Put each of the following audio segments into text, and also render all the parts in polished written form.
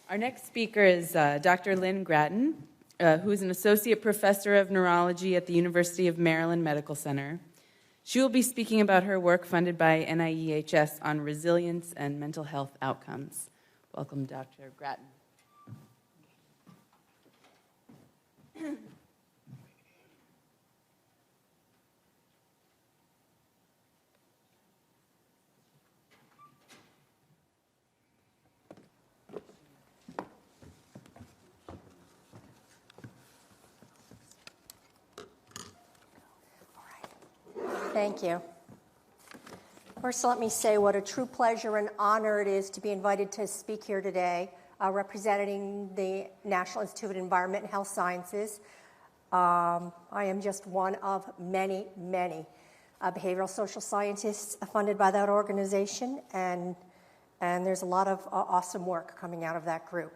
Our next speaker is Dr. Lynn Grattan, who is an associate professor of neurology at the University of Maryland Medical Center. She will be speaking about her work funded by NIEHS on resilience and mental health outcomes. Welcome, Dr. Grattan. Thank you. First, let me say what a true pleasure and honor it is to be invited to speak here today, representing the National Institute of Environment and Health Sciences. I am just one of many, many behavioral social scientists funded by that organization, and there's a lot of awesome work coming out of that group.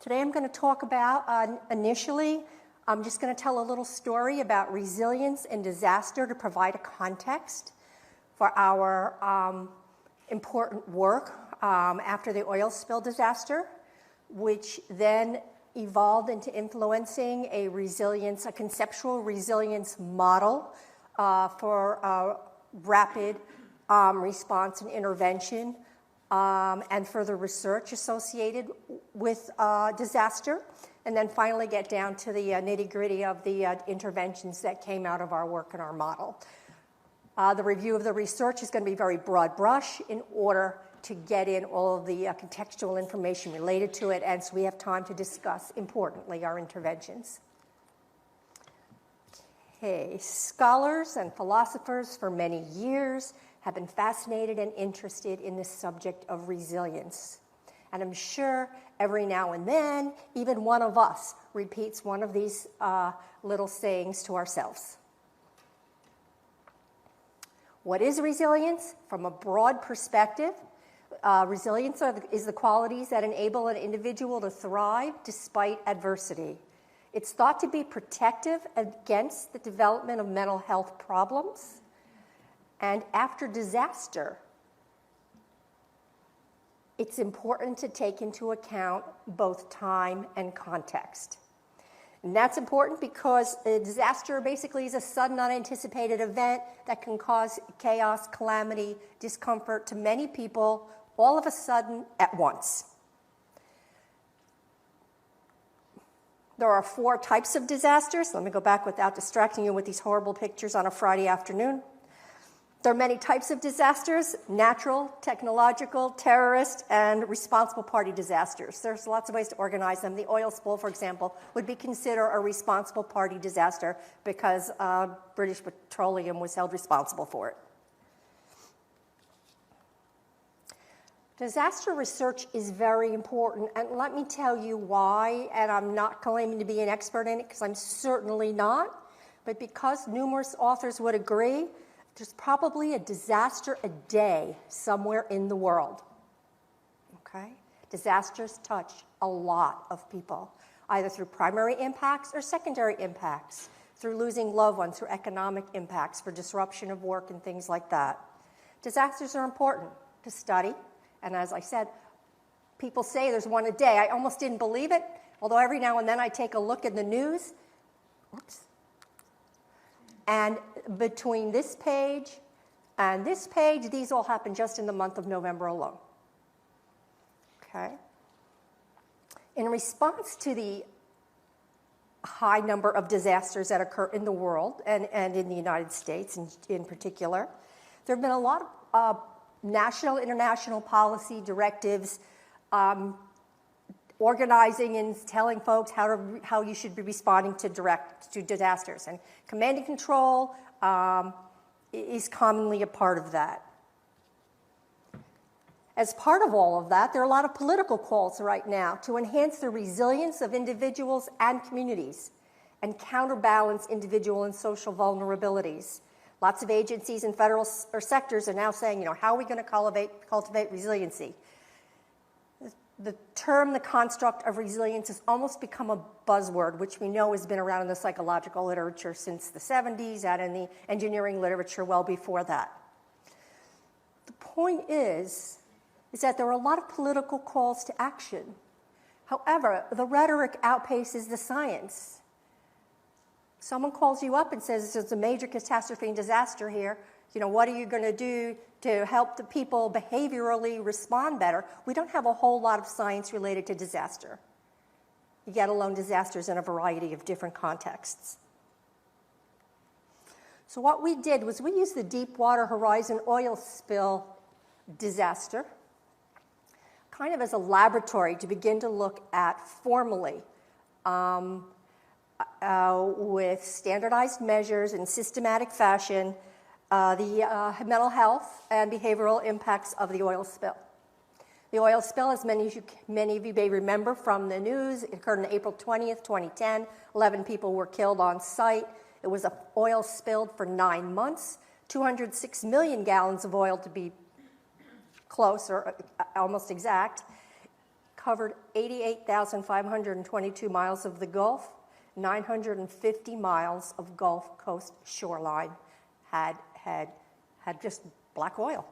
Today I'm going to talk about, initially, I'm just going to tell a little story about resilience and disaster to provide a context for our important work after the oil spill disaster, which then evolved into influencing a conceptual resilience model for rapid response and intervention and further research associated with disaster. And then finally get down to the nitty-gritty of the interventions that came out of our work and our model. The review of the research is going to be very broad brush in order to get in all of the contextual information related to it, and so we have time to discuss, importantly, our interventions. Okay, scholars and philosophers for many years have been fascinated and interested in this subject of resilience. And I'm sure every now and then, even one of us repeats one of these little sayings to ourselves. What is resilience? From a broad perspective, resilience is the qualities that enable an individual to thrive despite adversity. It's thought to be protective against the development of mental health problems. And after disaster, it's important to take into account both time and context. And that's important because a disaster basically is a sudden, unanticipated event that can cause chaos, calamity, discomfort to many people all of a sudden at once. There are 4 types of disasters. Let me go back without distracting you with these horrible pictures on a Friday afternoon. There are many types of disasters: natural, technological, terrorist, and responsible party disasters. There's lots of ways to organize them. The oil spill, for example, would be considered a responsible party disaster because British Petroleum was held responsible for it. Disaster research is very important, and let me tell you why, and I'm not claiming to be an expert in it because I'm certainly not, but because numerous authors would agree, there's probably a disaster a day somewhere in the world, okay? Disasters touch a lot of people, either through primary impacts or secondary impacts, through losing loved ones, through economic impacts, for disruption of work and things like that. Disasters are important to study, and as I said, people say there's one a day. I almost didn't believe it, although every now and then I take a look in the news. Oops. And between this page and this page, these all happened just in the month of November alone. Okay? In response to the high number of disasters that occur in the world, and in the United States in particular, there have been a lot of national, international policy directives organizing and telling folks how you should be responding to disasters. And command and control is commonly a part of that. As part of all of that, there are a lot of political calls right now to enhance the resilience of individuals and communities and counterbalance individual and social vulnerabilities. Lots of agencies and federal sectors are now saying, how are we going to cultivate resiliency? The term, the construct of resilience has almost become a buzzword, which we know has been around in the psychological literature since the 70s and in the engineering literature well before that. The point is is that there were a lot of political calls to action. However, the rhetoric outpaces the science. Someone calls you up and says there's a major catastrophe and disaster here. What are you going to do to help the people behaviorally respond better? We don't have a whole lot of science related to disaster, yet alone disasters in a variety of different contexts. So what we did was we used the Deepwater Horizon oil spill disaster kind of as a laboratory to begin to look at formally with standardized measures in systematic fashion the mental health and behavioral impacts of the oil spill. The oil spill, as many of you may remember from the news, it occurred on April 20th, 2010. 11 people were killed on site. It was an oil spilled for 9 months, 206 million gallons of oil to be close or almost exact, covered 88,522 miles of the Gulf, 950 miles of Gulf Coast shoreline had just black oil.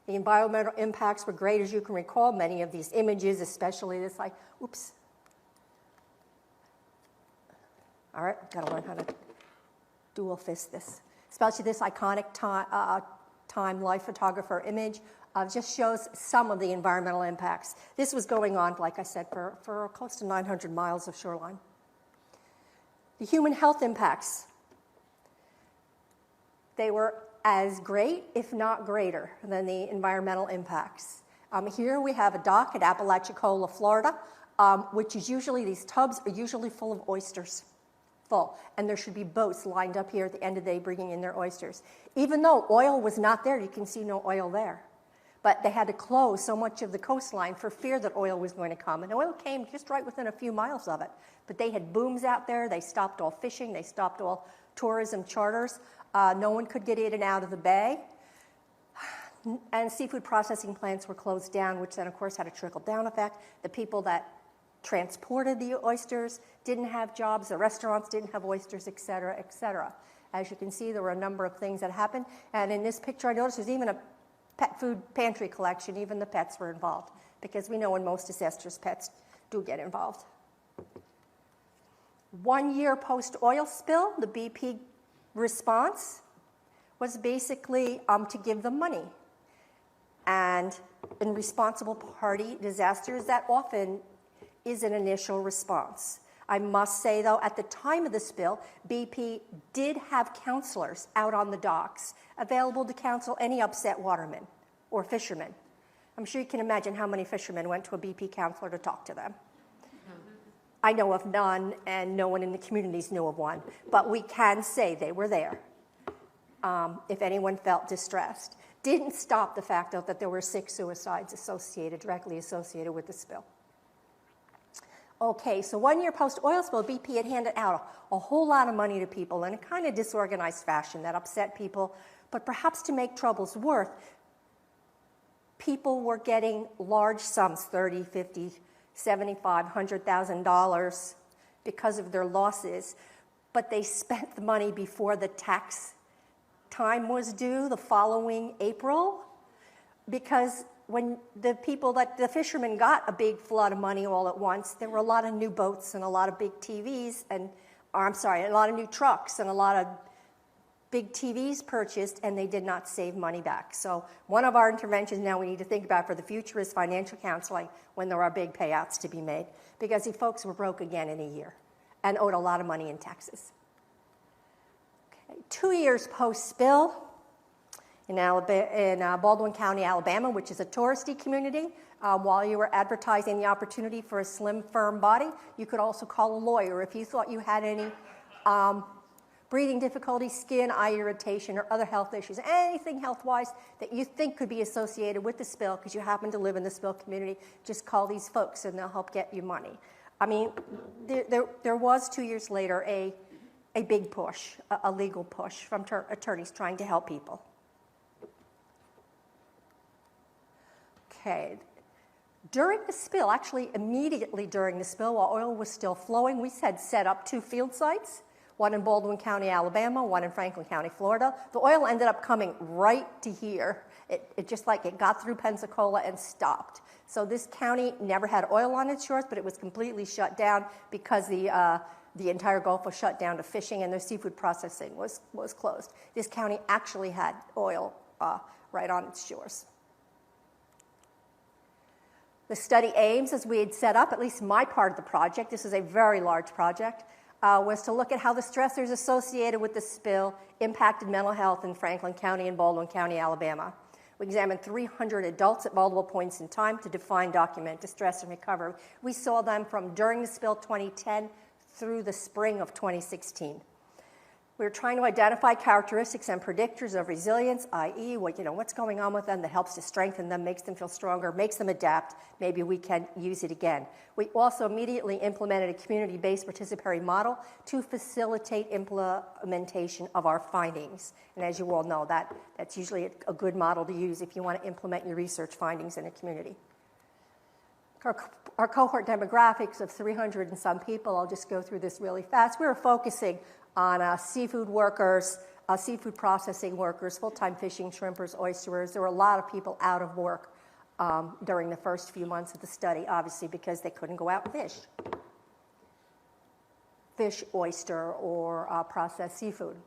The environmental impacts were great, as you can recall. Many of these images, especially this, oops. All right, got to learn how to dual fist this. Especially this iconic time life photographer image just shows some of the environmental impacts. This was going on, like I said, for close to 900 miles of shoreline. The human health impacts, they were as great, if not greater, than the environmental impacts. Here we have a dock at Apalachicola, Florida, which is usually, these tubs are usually full of oysters, and there should be boats lined up here at the end of the day bringing in their oysters. Even though oil was not there, you can see no oil there. But they had to close so much of the coastline for fear that oil was going to come. And oil came just right within a few miles of it. But they had booms out there. They stopped all fishing. They stopped all tourism charters. No one could get in and out of the bay. And seafood processing plants were closed down, which then, of course, had a trickle-down effect. The people that transported the oysters didn't have jobs. The restaurants didn't have oysters, et cetera, et cetera. As you can see, there were a number of things that happened. And in this picture, I noticed there's even a pet food pantry collection. Even the pets were involved, because we know in most disasters, pets do get involved. 1 year post-oil spill, the BP response was basically to give them money. And in responsible party disasters, that often is an initial response. I must say, though, at the time of the spill, BP did have counselors out on the docks available to counsel any upset watermen or fishermen. I'm sure you can imagine how many fishermen went to a BP counselor to talk to them. I know of none, and no one in the communities knew of one, but we can say they were there if anyone felt distressed. Didn't stop the fact, though, that there were 6 suicides directly associated with the spill. Okay, so 1 year post-oil spill, BP had handed out a whole lot of money to people in a kind of disorganized fashion that upset people, but perhaps to make troubles worse, people were getting large sums, $30,000, $50,000, $75,000, $100,000 because of their losses, but they spent the money before the tax time was due the following April, because when the fishermen got a big flood of money all at once, there were a lot of new boats and a lot of big TVs a lot of new trucks and a lot of big TVs purchased, and they did not save money back. So one of our interventions now we need to think about for the future is financial counseling when there are big payouts to be made, because these folks were broke again in a year and owed a lot of money in taxes. Okay. 2 years post-spill, in Baldwin County, Alabama, which is a touristy community, while you were advertising the opportunity for a slim, firm body, you could also call a lawyer if you thought you had any breathing difficulty, skin, eye irritation, or other health issues, anything health-wise that you think could be associated with the spill because you happen to live in the spill community, just call these folks and they'll help get you money. I mean, there was 2 years later a big push, a legal push from attorneys trying to help people. Okay. During the spill, actually immediately during the spill, while oil was still flowing, we had set up 2 field sites, one in Baldwin County, Alabama, one in Franklin County, Florida. The oil ended up coming right to here It just like it got through Pensacola and stopped. So this county never had oil on its shores, but it was completely shut down because the entire Gulf was shut down to fishing and the seafood processing was closed. This county actually had oil right on its shores. The study aims, as we had set up, at least my part of the project, this is a very large project, was to look at how the stressors associated with the spill impacted mental health in Franklin County and Baldwin County, Alabama. We examined 300 adults at multiple points in time to define, document distress, and recovery. We saw them from during the spill 2010 through the spring of 2016. We were trying to identify characteristics and predictors of resilience, i.e., what's going on with them that helps to strengthen them, makes them feel stronger, makes them adapt. Maybe we can use it again. We also immediately implemented a community-based participatory model to facilitate implementation of our findings. And as you all know, that's usually a good model to use if you want to implement your research findings in a community. Our cohort demographics of 300 and some people, I'll just go through this really fast. We were focusing on seafood workers, seafood processing workers, full-time fishing, shrimpers, oysterers. There were a lot of people out of work during the first few months of the study, obviously because they couldn't go out and fish oyster, or processed seafood.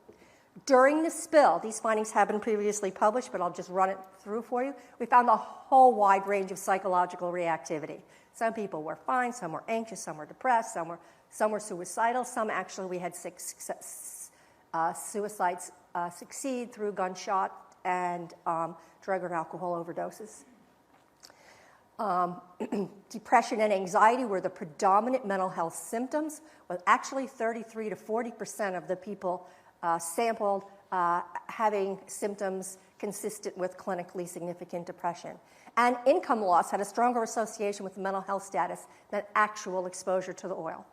During the spill, these findings have been previously published, but I'll just run it through for you. We found a whole wide range of psychological reactivity. Some people were fine, some were anxious, some were depressed, some were suicidal. Some actually, we had 6 suicides succeed through gunshot and drug or alcohol overdoses. Depression and anxiety were the predominant mental health symptoms, with actually 33 to 40% of the people sampled having symptoms consistent with clinically significant depression. And income loss had a stronger association with mental health status than actual exposure to the oil.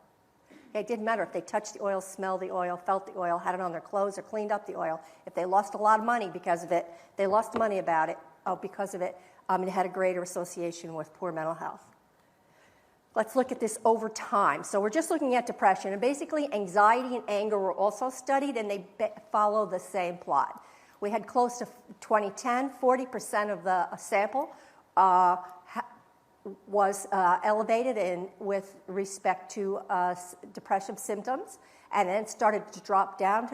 It didn't matter if they touched the oil, smelled the oil, felt the oil, had it on their clothes, or cleaned up the oil. If they lost a lot of money because of it, they lost money because of it, it had a greater association with poor mental health. Let's look at this over time. So we're just looking at depression, and basically anxiety and anger were also studied, and they follow the same plot. We had close to 2010, 40% of the sample was elevated with respect to depressive symptoms, and then started to drop down.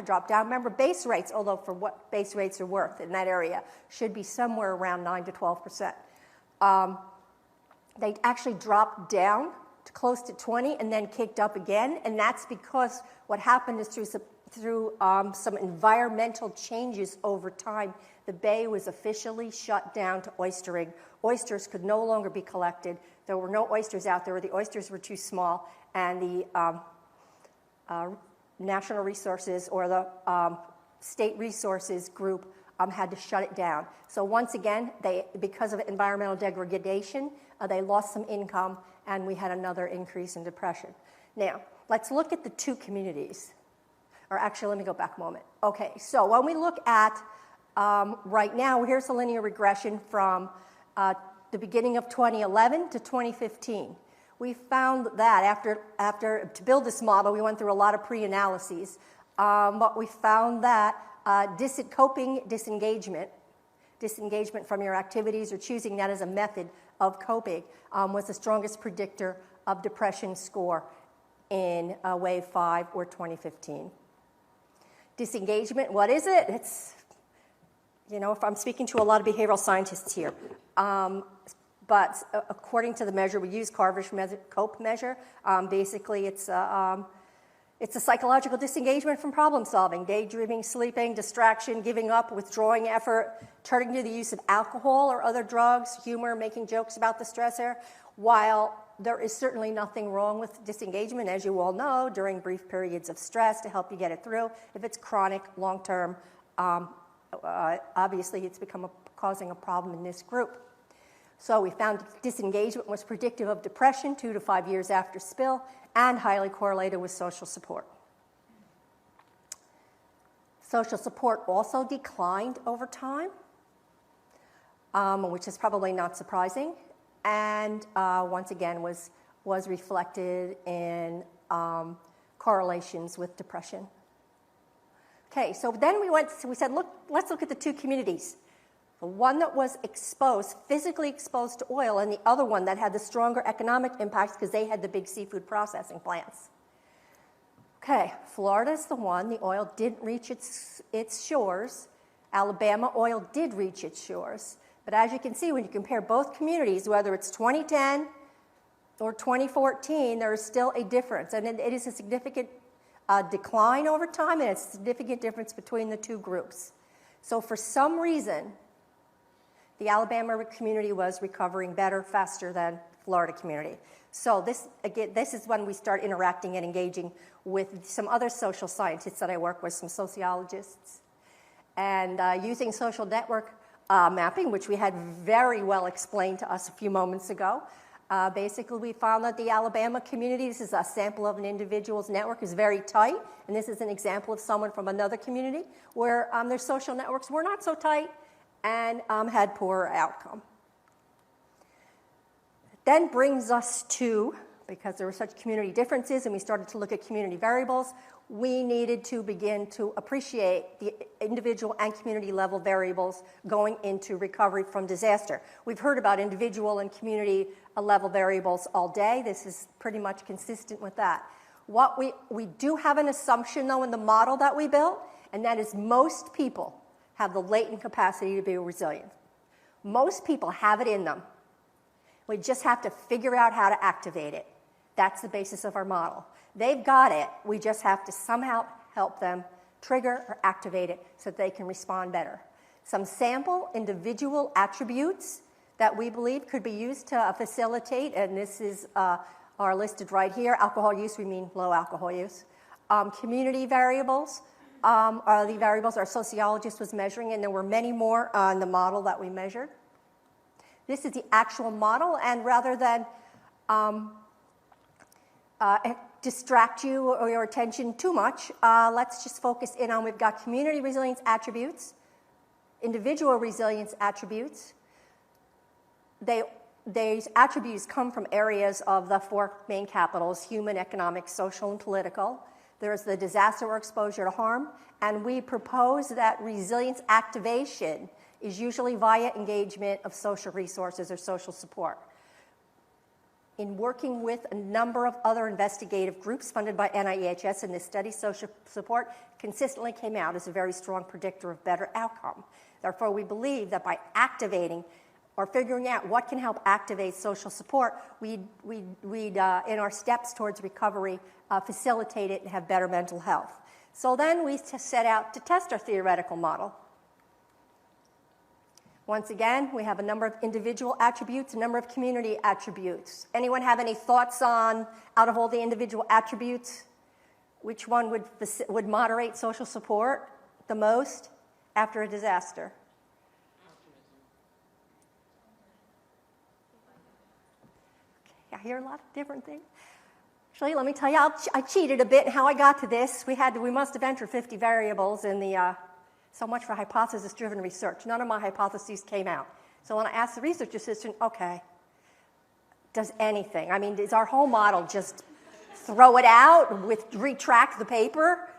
Remember, base rates, although for what base rates are worth in that area, should be somewhere around 9 to 12%. They actually dropped down to close to 20 and then kicked up again, and that's because what happened is through some environmental changes over time, the bay was officially shut down to oystering. Oysters could no longer be collected. There were no oysters out there. The oysters were too small, and the National Resources or the State Resources Group had to shut it down. So once again, because of environmental degradation, they lost some income, and we had another increase in depression. Now, let's look at the two communities. Or actually, let me go back a moment. Okay, so when we look at right now, here's a linear regression from the beginning of 2011 to 2015. We found that after to build this model, we went through a lot of pre-analyses, but we found that coping disengagement from your activities or choosing that as a method of coping was the strongest predictor of depression score in Wave 5 or 2015. Disengagement, what is it? It's, if I'm speaking to a lot of behavioral scientists here, but according to the measure we use, Carver's COPE measure, basically it's a psychological disengagement from problem solving, daydreaming, sleeping, distraction, giving up, withdrawing effort, turning to the use of alcohol or other drugs, humor, making jokes about the stressor. While there is certainly nothing wrong with disengagement, as you all know, during brief periods of stress to help you get it through. If it's chronic, long-term, obviously it's causing a problem in this group. So we found disengagement was predictive of depression 2 to 5 years after spill and highly correlated with social support. Social support also declined over time, which is probably not surprising, and once again was reflected in correlations with depression. Okay, so then we said, let's look at the two communities. The one that was exposed, physically exposed to oil, and the other one that had the stronger economic impacts because they had the big seafood processing plants. Okay, Florida's the one. The oil didn't reach its shores. Alabama oil did reach its shores. But as you can see, when you compare both communities, whether it's 2010 or 2014, there is still a difference. And it is a significant decline over time, and it's a significant difference between the two groups. So for some reason, the Alabama community was recovering better, faster than Florida community. So this is when we start interacting and engaging with some other social scientists that I work with, some sociologists. And using social network mapping, which we had very well explained to us a few moments ago, basically we found that the Alabama community, this is a sample of an individual's network, is very tight. And this is an example of someone from another community where their social networks were not so tight and had poorer outcome. Then brings us to, because there were such community differences and we started to look at community variables, we needed to begin to appreciate the individual and community level variables going into recovery from disaster. We've heard about individual and community level variables all day. This is pretty much consistent with that. What we do have an assumption, though, in the model that we built, and that is most people have the latent capacity to be resilient. Most people have it in them. We just have to figure out how to activate it. That's the basis of our model. They've got it. We just have to somehow help them trigger or activate it so that they can respond better. Some sample individual attributes that we believe could be used to facilitate, and this is are listed right here. Alcohol use, we mean low alcohol use. Community variables are the variables our sociologist was measuring, and there were many more on the model that we measured. This is the actual model, and rather than distract you or your attention too much, let's just focus in on, we've got community resilience attributes, individual resilience attributes. These attributes come from areas of the four main capitals: human, economic, social, and political. There's the disaster or exposure to harm, and we propose that resilience activation is usually via engagement of social resources or social support. In working with a number of other investigative groups funded by NIH in this study, social support consistently came out as a very strong predictor of better outcome. Therefore, we believe that by activating or figuring out what can help activate social support, we'd in our steps towards recovery, facilitate it and have better mental health. So then we set out to test our theoretical model. Once again, we have a number of individual attributes, a number of community attributes. Anyone have any thoughts on, out of all the individual attributes, which one would moderate social support the most after a disaster? Okay, I hear a lot of different things. Actually, let me tell you, I cheated a bit in how I got to this. We must have entered 50 variables in the so much for hypothesis-driven research. None of my hypotheses came out. So when I asked the research assistant, okay, does anything? I mean, does our whole model just throw it out, retract the paper?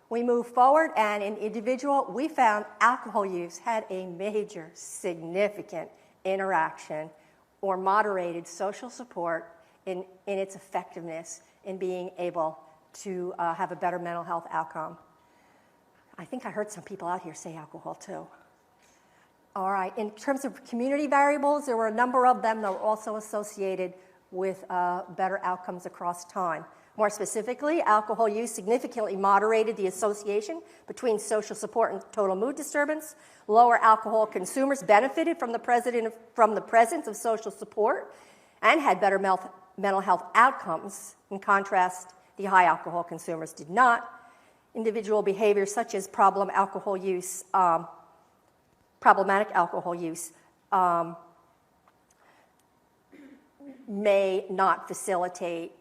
We moved forward, and in individual, we found alcohol use had a major, significant interaction or moderated social support in its effectiveness in being able to have a better mental health outcome. I think I heard some people out here say alcohol too. All right, in terms of community variables, there were a number of them that were also associated with better outcomes across time. More specifically, alcohol use significantly moderated the association between social support and total mood disturbance. Lower alcohol consumers benefited from the presence of social support and had better mental health outcomes. In contrast, the high alcohol consumers did not. Individual behaviors such as problematic alcohol use may not facilitate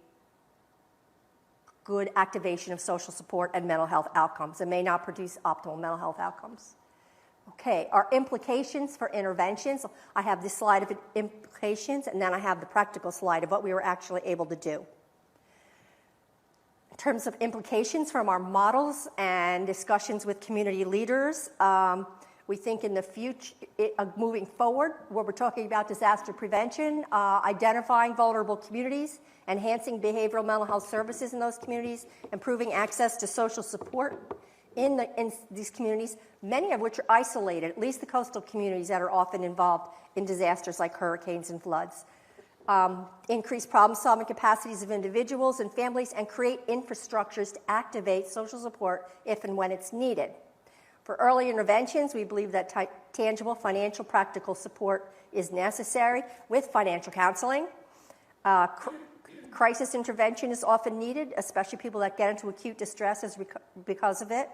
good activation of social support and mental health outcomes. It may not produce optimal mental health outcomes. Okay, our implications for interventions. I have this slide of implications, and then I have the practical slide of what we were actually able to do. In terms of implications from our models and discussions with community leaders, We think in the future, moving forward, where we're talking about disaster prevention, identifying vulnerable communities, enhancing behavioral mental health services in those communities, improving access to social support in these communities, many of which are isolated, at least the coastal communities that are often involved in disasters like hurricanes and floods. Increase problem-solving capacities of individuals and families, and create infrastructures to activate social support if and when it's needed. For early interventions, we believe that tangible financial practical support is necessary with financial counseling. Crisis intervention is often needed, especially people that get into acute distress because of it.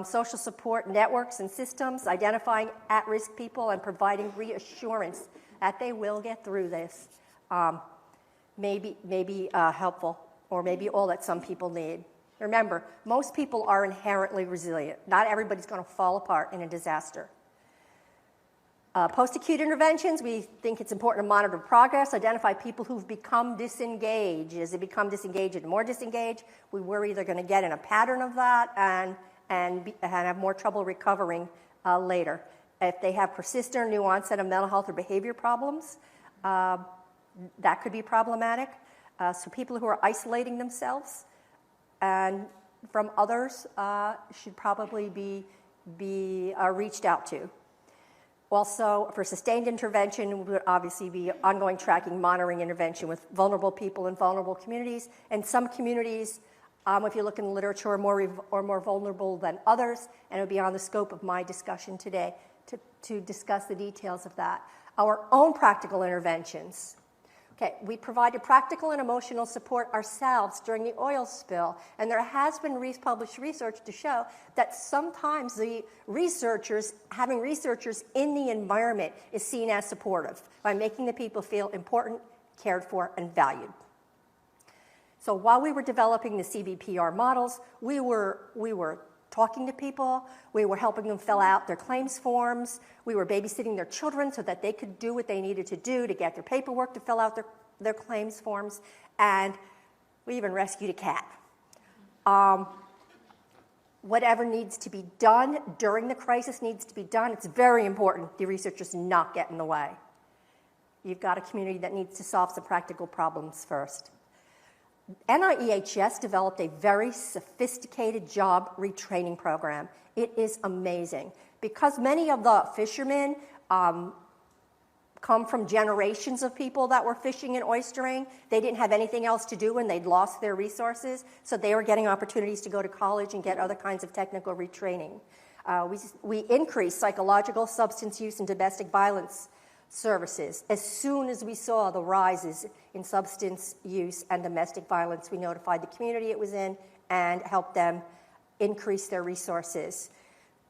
Social support networks and systems, identifying at-risk people and providing reassurance that they will get through this may be helpful, or maybe all that some people need. Remember, most people are inherently resilient. Not everybody's going to fall apart in a disaster. Post-acute interventions, we think it's important to monitor progress, identify people who've become disengaged. As they become disengaged and more disengaged, we worry they're going to get in a pattern of that and have more trouble recovering later. If they have persistent or new onset of mental health or behavior problems, that could be problematic. So people who are isolating themselves and from others should probably be reached out to. Also, for sustained intervention, would obviously be ongoing tracking, monitoring intervention with vulnerable people in vulnerable communities. And some communities, if you look in the literature, are more vulnerable than others, and it would be on the scope of my discussion today to discuss the details of that. Our own practical interventions. Okay, we provided practical and emotional support ourselves during the oil spill, and there has been published research to show that sometimes having researchers in the environment is seen as supportive by making the people feel important, cared for, and valued. So while we were developing the CBPR models, we were talking to people, we were helping them fill out their claims forms, we were babysitting their children so that they could do what they needed to do to get their paperwork to fill out their claims forms, and we even rescued a cat. Whatever needs to be done during the crisis needs to be done. It's very important the researchers not get in the way. You've got a community that needs to solve some practical problems first. NIEHS developed a very sophisticated job retraining program. It is amazing. Because many of the fishermen come from generations of people that were fishing and oystering, they didn't have anything else to do and they'd lost their resources, so they were getting opportunities to go to college and get other kinds of technical retraining. We increased psychological, substance use, and domestic violence services. As soon as we saw the rises in substance use and domestic violence, we notified the community it was in and helped them increase their resources.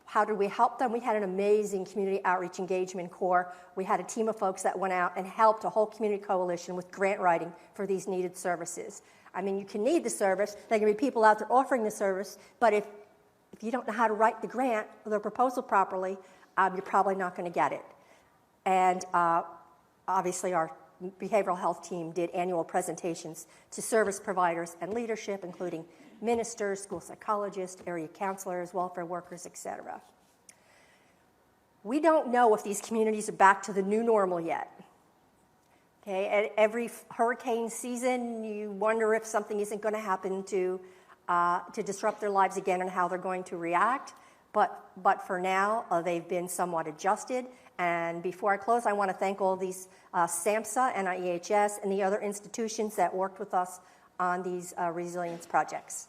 How did we help them? We had an amazing community outreach engagement corps. We had a team of folks that went out and helped a whole community coalition with grant writing for these needed services. I mean, you can need the service. There can be people out there offering the service, but if you don't know how to write the grant or the proposal properly, you're probably not going to get it. And obviously our behavioral health team did annual presentations to service providers and leadership, including ministers, school psychologists, area counselors, welfare workers, etc. We don't know if these communities are back to the new normal yet. Okay, at every hurricane season, you wonder if something isn't going to happen to disrupt their lives again and how they're going to react. But for now, they've been somewhat adjusted. And before I close, I want to thank all these SAMHSA, NIEHS, and the other institutions that worked with us on these resilience projects.